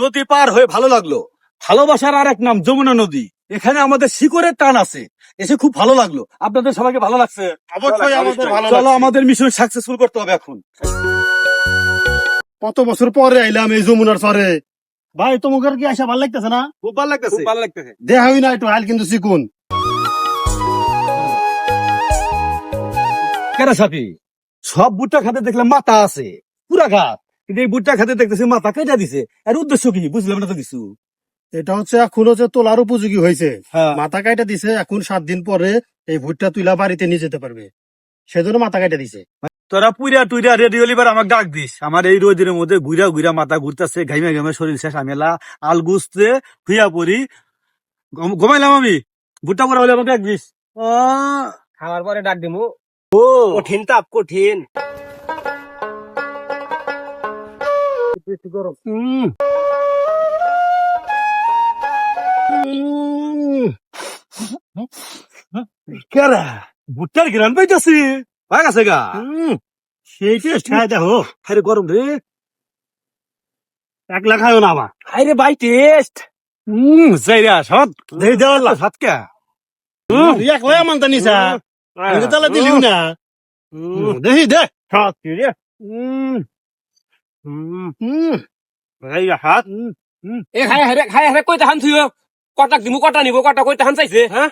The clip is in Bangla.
নদী পার হয়ে ভালো লাগলো। ভালোবাসার আর এক নাম যমুনা নদী। এখানে আমাদের শিকড়ের টান আছে, এসে খুব ভালো লাগলো। আপনাদের সবাইকে ভালো লাগছে? অবশ্যই আমাদের ভালো চলো, লাগছে। আমাদের মিশন সাকসেসফুল করতে হবে এখন। কত বছর পরে আইলাম এই যমুনার চরে। ভাই তোমাকে কি আসা ভালো লাগতেছে না? খুব ভালো লাগতেছে। ভালো লাগতেছে। দেখাই না একটু হাল কিন্তু চিকুন। কেন সাপি, সব ভুট্টা খাতে দেখলাম মাথা আছে পুরা ঘাত, কিন্তু এই ভুট্টা খাতে দেখতেছি মাথা কেটে দিছে। এর উদ্দেশ্য কি বুঝলাম না তো কিছু। এটা হচ্ছে এখন হচ্ছে তোলার উপযোগী হয়েছে। হ্যাঁ। মাথা কাইটা দিছে, এখন 7 দিন পরে এই ভুট্টা তুলা বাড়িতে নিয়ে যেতে পারবে, সেজন্য মাথা কাইটা দিছে। তোরা পুইরা টুইরা রেডি হলিবার আমাকে ডাক দিস। আমার এই রোদের মধ্যে ঘুরা ঘুরা মাথা ঘুরতেছে, ঘাইমে ঘাইমে শরীর শেষ, আমেলা আল গুছতে শুইয়া পড়ি, ঘুমাইলাম আমি। ভুট্টা পরে হলে আমাকে ডাক দিস। খাওয়ার পরে ডাক দিমু। ও কঠিন তাপ, কঠিন। উম। উম। কেরা ভুট্টার গ্রান পাইতাছি, হয়ে গেছে গা। উম। সেই টেস্ট খাই দেখো। আরে গরম রে। 1 লাখ খাইও না আমার। আরে ভাই টেস্ট। যাইরা সৎ দেই দেওয়ালা সাতকা। এক লয়া মানতা নিছা, আমি তো তালা দিলিও না। দেখি দে সাত কি রে। এই হাত এ খাই হারে কইতে হান থুইও। কটাক দিমু, কটা নিব, কটা কইতে হান চাইছে। হ্যাঁ